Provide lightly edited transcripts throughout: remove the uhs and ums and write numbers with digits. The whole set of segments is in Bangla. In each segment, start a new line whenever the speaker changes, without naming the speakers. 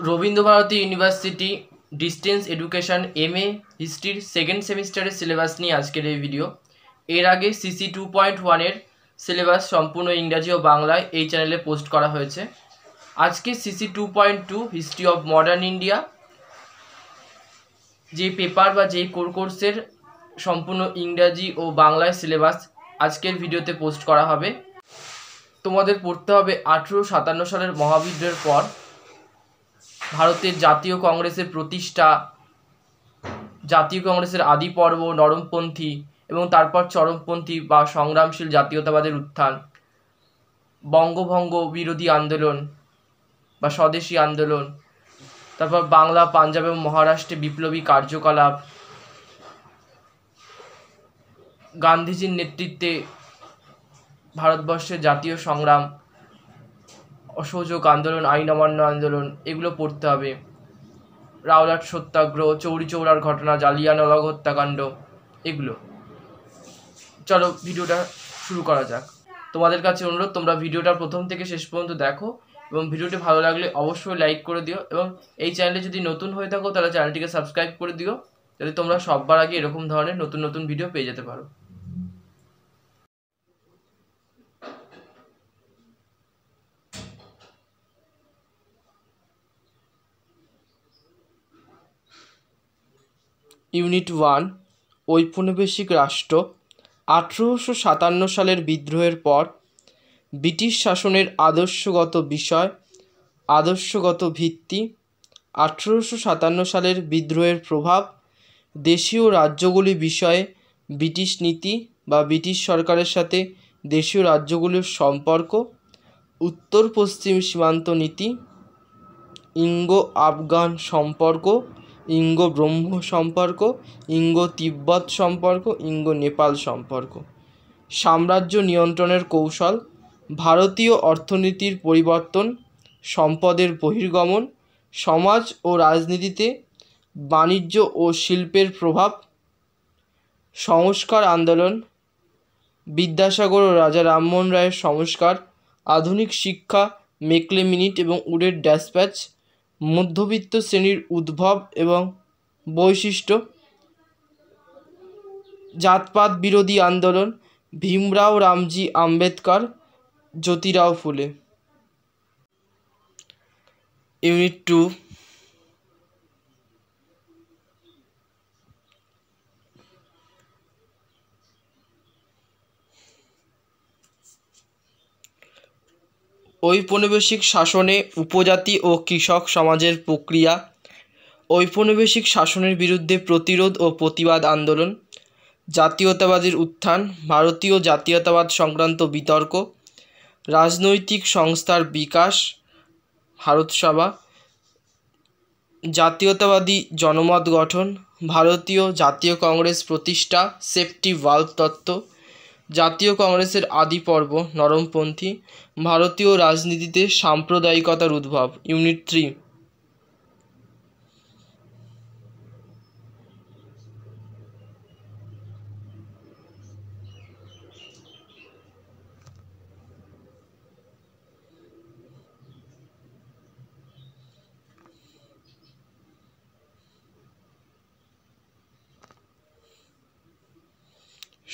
Rabindra Bharati university distance education MA হিস্ট্রির সেকেন্ড সেমিস্টারের সিলেবাস নিয়ে আজকের এই ভিডিও। এর আগে CC 2.1-এর সিলেবাস সম্পূর্ণ ইংরাজি ও বাংলায় এই চ্যানেলে পোস্ট করা হয়েছে। আজকে CC 2.2 history of modern India যে পেপার বা যে কোর্সের সম্পূর্ণ ইংরাজি ও বাংলায় সিলেবাস আজকের ভিডিওতে পোস্ট করা হবে। তোমাদের পড়তে হবে 1857 সালের মহাবিদ্রোহের পর ভারতের জাতীয় কংগ্রেসের প্রতিষ্ঠা, জাতীয় কংগ্রেসের আদি পর্ব, নরমপন্থী এবং তারপর চরমপন্থী বা সংগ্রামশীল জাতীয়তাবাদের উত্থান, বঙ্গভঙ্গ বিরোধী আন্দোলন বা স্বদেশী আন্দোলন, তারপর বাংলা, পাঞ্জাব এবং মহারাষ্ট্রে বিপ্লবী কার্যকলাপ, গান্ধীজির নেতৃত্বে ভারতবর্ষের জাতীয় সংগ্রাম, অসহযোগ আন্দোলন, আইন অমান্য আন্দোলন, এগুলো পড়তে হবে। রাওলাট সত্যাগ্রহ, চৌরি চৌরার ঘটনা, জালিয়ানওয়ালাবাগ হত্যাকাণ্ড, এগুলো। চলো ভিডিওটা শুরু করা যাক। তোমাদের কাছে অনুরোধ, তোমরা ভিডিওটা প্রথম থেকে শেষ পর্যন্ত দেখো এবং ভিডিওটি ভালো লাগলে অবশ্যই লাইক করে দিও এবং এই চ্যানেলে যদি নতুন হয়ে থাকো তাহলে চ্যানেলটিকে সাবস্ক্রাইব করে দিও, যাতে তোমরা সবার আগে এরকম ধরনের নতুন নতুন ভিডিও পেয়ে যেতে পারো। ইউনিট 1, ঔপনিবেশিক রাষ্ট্র। 1857 সালের বিদ্রোহের পর ব্রিটিশ শাসনের আদর্শগত বিষয়, আদর্শগত ভিত্তি। 1857 সালের বিদ্রোহের প্রভাব, দেশীয় রাজ্যগুলি বিষয়ে ব্রিটিশ নীতি বা ব্রিটিশ সরকারের সাথে দেশীয় রাজ্যগুলির সম্পর্ক, উত্তর পশ্চিম সীমান্ত নীতি, ইঙ্গো আফগান সম্পর্ক, ইঙ্গো ব্রহ্ম সম্পর্ক, ইঙ্গো তিব্বত সম্পর্ক, ইঙ্গো নেপাল সম্পর্ক, সাম্রাজ্য নিয়ন্ত্রণের কৌশল, ভারতীয় অর্থনীতির পরিবর্তন, সম্পদের বহির্গমন, সমাজ ও রাজনীতিতে বাণিজ্য ও শিল্পের প্রভাব, সংস্কার আন্দোলন, বিদ্যাসাগর ও রাজা রামমোহন রায়ের সংস্কার, আধুনিক শিক্ষা, মেকলে মিনিট এবং উডের ড্যাসপ্যাচ, মধ্যবিত্ত শ্রেণীর উদ্ভব এবং বৈশিষ্ট্য, জাতপাত বিরোধী আন্দোলন, ভীমরাও রামজি আম্বেদকর, জ্যোতিরাও ফুলে। ইউনিট 2, ঔপনিবেশিক শাসনে উপজাতি ও কৃষক সমাজের প্রক্রিয়া, ঔপনিবেশিক শাসনের বিরুদ্ধে প্রতিরোধ ও প্রতিবাদ আন্দোলন, জাতীয়তাবাদের উত্থান, ভারতীয় জাতীয়তাবাদ সংক্রান্ত বিতর্ক, রাজনৈতিক সংস্থার বিকাশ, ভারতসভা, জাতীয়তাবাদী জনমত গঠন, ভারতীয় জাতীয় কংগ্রেস প্রতিষ্ঠা, সেফটি ভালভ তত্ত্ব, জাতীয় কংগ্রেসের আদি পর্ব, নরমপন্থী, ভারতীয় রাজনীতিতে সাম্প্রদায়িকতার উদ্ভব। ইউনিট 3,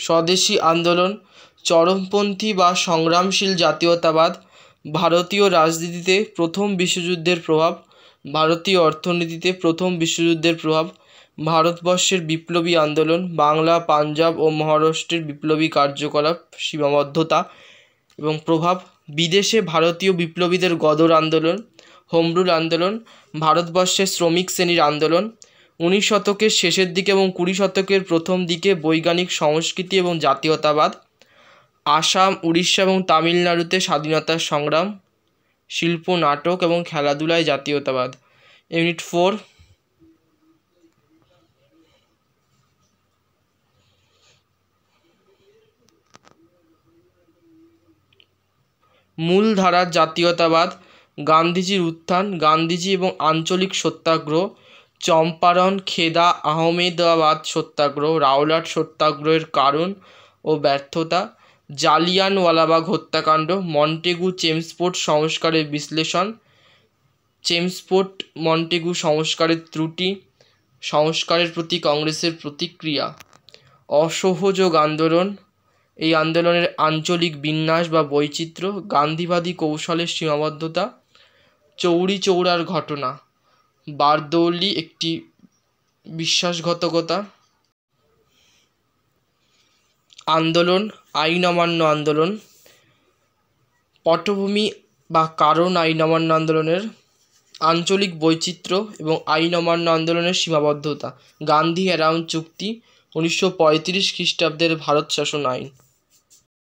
স্বদেশী আন্দোলন, চরমপন্থী বা সংগ্রামশীল জাতীয়তাবাদ, ভারতীয় রাজনীতিতে প্রথম বিশ্বযুদ্ধের প্রভাব, ভারতীয় অর্থনীতিতে প্রথম বিশ্বযুদ্ধের প্রভাব, ভারতবর্ষের বিপ্লবী আন্দোলন, বাংলা, পাঞ্জাব ও মহারাষ্ট্রের বিপ্লবী কার্যকলাপ, সীমাবদ্ধতা এবং প্রভাব, বিদেশে ভারতীয় বিপ্লবীদের গদর আন্দোলন, হোম রুল আন্দোলন, ভারতবর্ষের শ্রমিক শ্রেণীর আন্দোলন, 19 শতকের শেষের দিকে এবং 20 শতকের প্রথম দিকে বৈজ্ঞানিক সংস্কৃতি এবং জাতীয়তাবাদ, আসাম, উড়িষ্যা এবং তামিলনাড়ুতে স্বাধীনতার সংগ্রাম, শিল্প, নাটক এবং খেলাধুলায় জাতীয়তাবাদ। ইউনিট 4, মূলধারার জাতীয়তাবাদ, গান্ধীজির উত্থান, গান্ধীজি এবং আঞ্চলিক সত্যাগ্রহ, চম্পারণ, খেদা, আহমেদাবাদ সত্যাগ্রহ, রাওলাট সত্যাগ্রহের কারণ ও ব্যর্থতা, জালিয়ানওয়ালাবাগ হত্যাকাণ্ড, মন্টেগু চেমসফোর্ড সংস্কারের বিশ্লেষণ, চেমসফোর্ড মন্টেগু সংস্কারের ত্রুটি, সংস্কারের প্রতি কংগ্রেসের প্রতিক্রিয়া। অসহযোগ আন্দোলন, এই আন্দোলনের আঞ্চলিক বিন্যাস বা বৈচিত্র্য, গান্ধীবাদী কৌশলের সীমাবদ্ধতা। চৌরি চৌরার ঘটনা, বারদৌলি একটি বিশ্বাসঘাতকতা। আন্দোলন, আইন অমান্য আন্দোলন। পটভূমি বা কারণ আইন অমান্য আন্দোলনের, আঞ্চলিক বৈচিত্র্য এবং আইন অমান্য আন্দোলনের সীমাবদ্ধতা। গান্ধী অ্যারাউন্ড চুক্তি, 1935 খ্রিস্টাব্দের ভারত শাসন আইন।